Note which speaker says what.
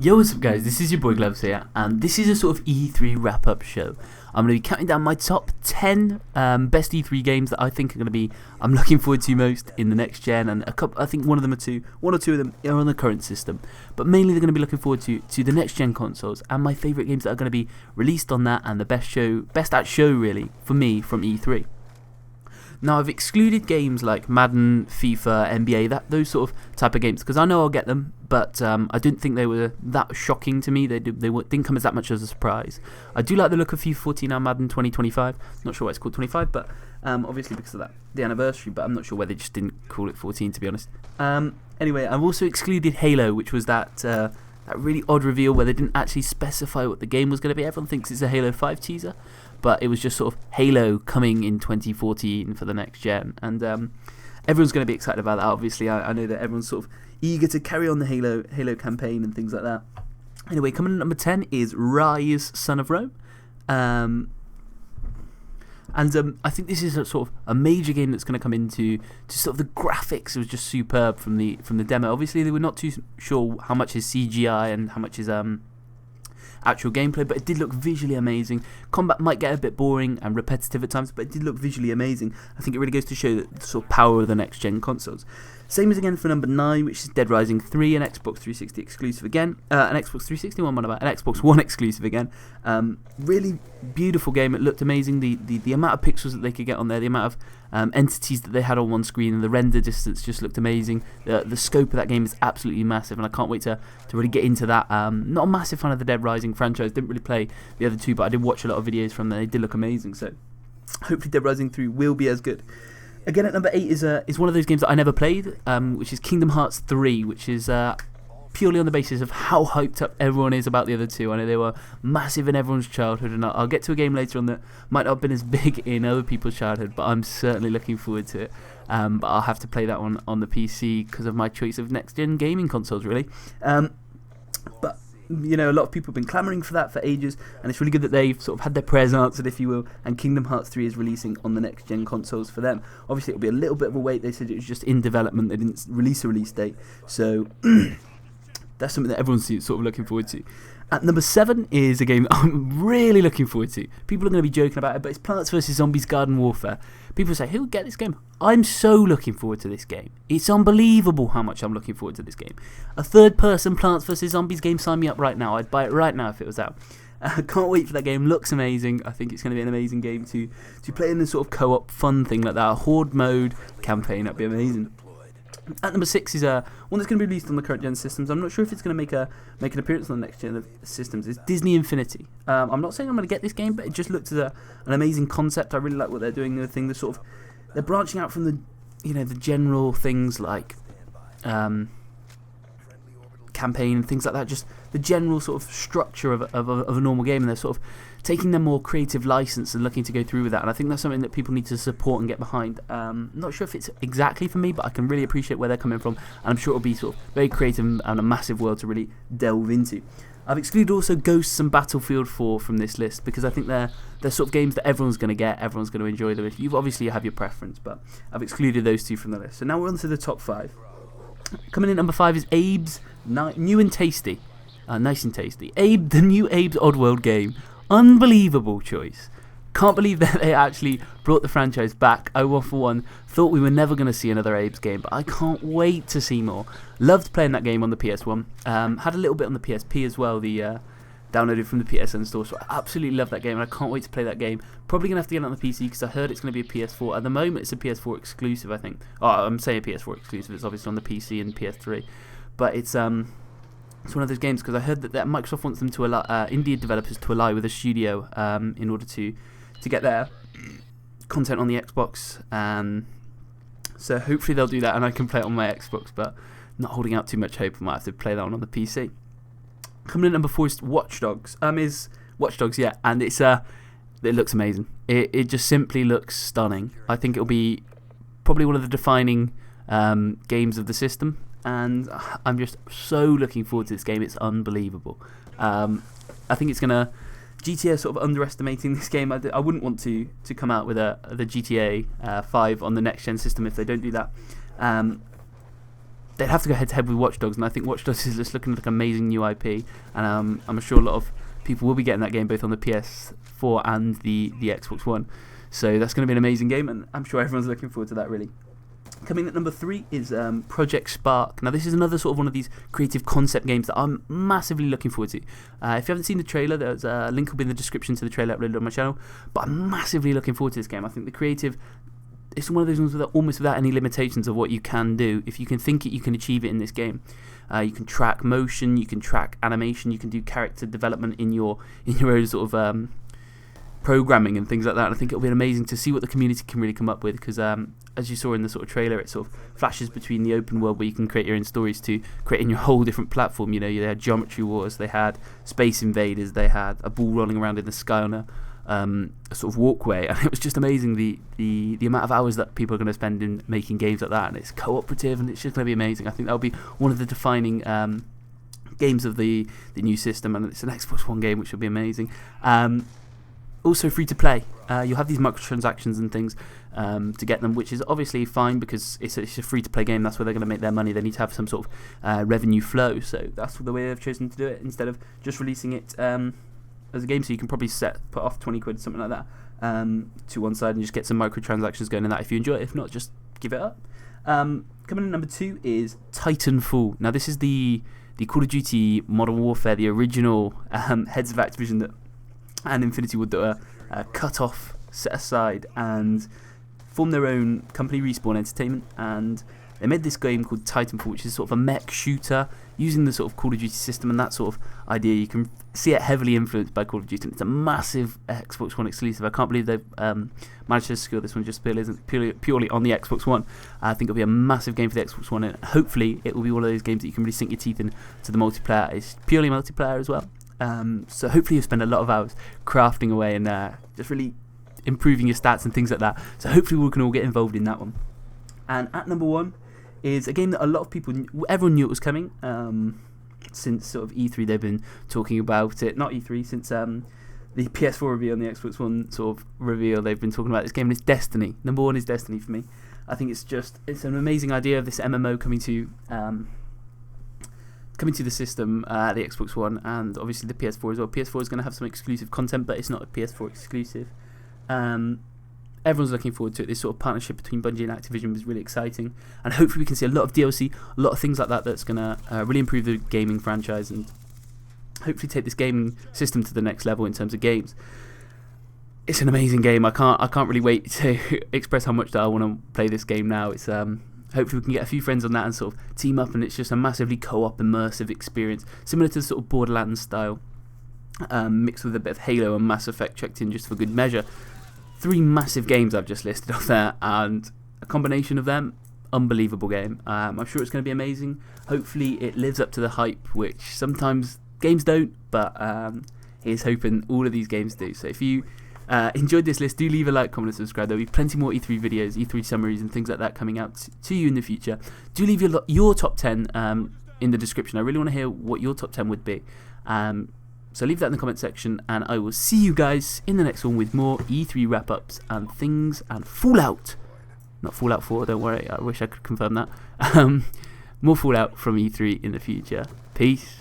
Speaker 1: Yo, what's up guys, this is your boy Gloves here, and this is a sort of E3 wrap-up show. I'm going to be counting down my top 10 best E3 games that I think are going to be, I'm looking forward to most in the next gen, and a couple, I think one or two of them are on the current system, but mainly they're going to be looking forward to the next gen consoles, and my favourite games that are going to be released on that, and the best at show really, for me, from E3. Now, I've excluded games like Madden, FIFA, NBA, those sort of type of games, because I know I'll get them, but I didn't think they were that shocking to me. They didn't come as that much as a surprise. I do like the look of FIFA 14 and Madden 2025. Not sure why it's called 25, but obviously because of the anniversary, but I'm not sure why they just didn't call it 14, to be honest. Anyway, I've also excluded Halo, which was that really odd reveal where they didn't actually specify what the game was going to be. Everyone thinks it's a Halo 5 teaser, but it was just sort of Halo coming in 2014 for the next gen, and everyone's going to be excited about that. Obviously, I know that everyone's sort of eager to carry on the Halo campaign and things like that. Anyway, coming in at number 10 is Rise: Son of Rome, and I think this is a sort of a major game that's going to come into sort of the graphics. It was just superb from the demo. Obviously, they were not too sure how much is CGI and how much is actual gameplay, but it did look visually amazing. Combat might get a bit boring and repetitive at times, but it did look visually amazing. I think it really goes to show the sort of power of the next gen consoles. Same as again for number 9, which is Dead Rising 3, an Xbox 360 exclusive again. An Xbox 360 one, an Xbox One exclusive again. Really beautiful game. It looked amazing. The amount of pixels that they could get on there, the amount of entities that they had on one screen, and the render distance just looked amazing. The scope of that game is absolutely massive, and I can't wait to really get into that. Not a massive fan of the Dead Rising franchise. Didn't really play the other two, but I did watch a lot of videos from them. They did look amazing. So hopefully Dead Rising 3 will be as good. Again, at number 8 is one of those games that I never played, which is Kingdom Hearts 3, which is purely on the basis of how hyped up everyone is about the other two. I know they were massive in everyone's childhood, and I'll get to a game later on that might not have been as big in other people's childhood, but I'm certainly looking forward to it. But I'll have to play that one on the PC because of my choice of next-gen gaming consoles, really. But you know, a lot of people have been clamouring for that for ages, and it's really good that they've sort of had their prayers answered, if you will, and Kingdom Hearts 3 is releasing on the next-gen consoles for them. Obviously, it'll be a little bit of a wait. They said it was just in development. They didn't release a release date, so that's something that everyone's sort of looking forward to. At number 7 is a game that I'm really looking forward to. People are going to be joking about it, but it's Plants vs. Zombies Garden Warfare. People say, who would get this game? I'm so looking forward to this game. It's unbelievable how much I'm looking forward to this game. A third-person Plants vs. Zombies game, sign me up right now. I'd buy it right now if it was out. Can't wait for that game. Looks amazing. I think it's going to be an amazing game to play in this sort of co-op fun thing like that. A horde mode campaign, that'd be amazing. At number 6 is one that's going to be released on the current gen systems. I'm not sure if it's going to make an appearance on the next gen of systems. It's Disney Infinity. I'm not saying I'm going to get this game, but it just looked as an amazing concept. I really like what they're doing. They're branching out from the general things like campaign and things like that. Just the general sort of structure of a normal game, and they're sort of taking their more creative license and looking to go through with that, and I think that's something that people need to support and get behind. Not sure if it's exactly for me, but I can really appreciate where they're coming from, and I'm sure it'll be sort of very creative and a massive world to really delve into. I've excluded also Ghosts and Battlefield 4 from this list because I think they're sort of games that everyone's going to get, everyone's going to enjoy them. You obviously have your preference, but I've excluded those two from the list. So now we're on to the top 5. Coming in at number 5 is Abe's New and Tasty. Nice and tasty. The new Abe's Oddworld game. Unbelievable choice. Can't believe that they actually brought the franchise back. I, for one, thought we were never going to see another Abe's game, but I can't wait to see more. Loved playing that game on the PS1. Had a little bit on the PSP as well, downloaded from the PSN store, so I absolutely love that game, and I can't wait to play that game. Probably going to have to get it on the PC because I heard it's going to be a PS4. At the moment, it's a PS4 exclusive, I think. Oh, I'm saying PS4 exclusive. It's obviously on the PC and PS3. But it's one of those games because I heard that Microsoft wants them to allow indie developers to ally with a studio in order to get their content on the Xbox. So hopefully they'll do that and I can play it on my Xbox, but not holding out too much hope. I might have to play that one on the PC. Coming in at number 4 is Watch Dogs. Yeah, and it looks amazing. It just simply looks stunning. I think it'll be probably one of the defining games of the system. And I'm just so looking forward to this game. It's unbelievable. I think it's going to... GTA are sort of underestimating this game. I wouldn't want to come out with the GTA 5 on the next-gen system if they don't do that. they'd have to go head to head with Watch Dogs, and I think Watch Dogs is just looking like an amazing new IP, and I'm sure a lot of people will be getting that game both on the PS4 and the Xbox One. So that's going to be an amazing game, and I'm sure everyone's looking forward to that, really. Coming at number 3 is Project Spark. Now, this is another sort of one of these creative concept games that I'm massively looking forward to. If you haven't seen the trailer, there's a link will be in the description to the trailer uploaded on my channel. But I'm massively looking forward to this game. I think the creative, it's one of those ones almost without any limitations of what you can do. If you can think it, you can achieve it in this game. You can track motion, you can track animation, you can do character development in your own sort of programming and things like that. And I think it'll be amazing to see what the community can really come up with, because as you saw in the sort of trailer, it sort of flashes between the open world where you can create your own stories to creating your whole different platform. You know, they had Geometry Wars, they had Space Invaders, they had a ball rolling around in the sky on a sort of walkway, and it was just amazing the amount of hours that people are going to spend in making games like that, and it's cooperative, and it's just going to be amazing. I think that'll be one of the defining games of the new system, and it's an Xbox One game, which will be amazing. Also free to play. You'll have these microtransactions and things to get them, which is obviously fine because it's a free to play game. That's where they're going to make their money. They need to have some sort of revenue flow. So that's the way they've chosen to do it, instead of just releasing it as a game. So you can probably put off 20 quid, something like that, to one side and just get some microtransactions going in that if you enjoy it. If not, just give it up. Coming in at number 2 is Titanfall. Now, this is the Call of Duty Modern Warfare, the original heads of Activision and Infinity Ward that were cut off, set aside, and formed their own company, Respawn Entertainment, and they made this game called Titanfall, which is sort of a mech shooter using the sort of Call of Duty system and that sort of idea. You can see it heavily influenced by Call of Duty, and it's a massive Xbox One exclusive. I can't believe they've managed to secure this one just purely on the Xbox One. I think it'll be a massive game for the Xbox One, and hopefully it will be one of those games that you can really sink your teeth into the multiplayer. It's purely multiplayer as well. So hopefully you'll spend a lot of hours crafting away and just really improving your stats and things like that. So hopefully we can all get involved in that one. And at number 1 is a game that a lot of people, everyone knew it was coming. Since sort of E3 they've been talking about it. Not E3, since the PS4 reveal and the Xbox One sort of reveal, they've been talking about this game, and it's Destiny. Number 1 is Destiny for me. I think it's an amazing idea of this MMO coming to the system, the Xbox One, and obviously the PS4 as well. PS4 is going to have some exclusive content, but it's not a PS4 exclusive. Everyone's looking forward to it. This sort of partnership between Bungie and Activision was really exciting, and hopefully we can see a lot of DLC, a lot of things like that that's going to really improve the gaming franchise and hopefully take this gaming system to the next level in terms of games. It's an amazing game. I can't really wait to express how much that I want to play this game now. It's hopefully we can get a few friends on that and sort of team up, and it's just a massively co-op immersive experience, similar to the sort of Borderlands style, mixed with a bit of Halo and Mass Effect checked in just for good measure. 3 massive games I've just listed off there, and a combination of them, unbelievable game. I'm sure it's going to be amazing. Hopefully it lives up to the hype, which sometimes games don't, but here's hoping all of these games do. So if you enjoyed this list, do leave a like, comment and subscribe. There'll be plenty more E3 videos, E3 summaries and things like that coming out to you in the future. Do leave your top 10 in the description. I really want to hear what your top 10 would be. So leave that in the comment section, and I will see you guys in the next one with more E3 wrap-ups and things, and Fallout. Not Fallout 4, don't worry, I wish I could confirm that. More Fallout from E3 in the future. Peace.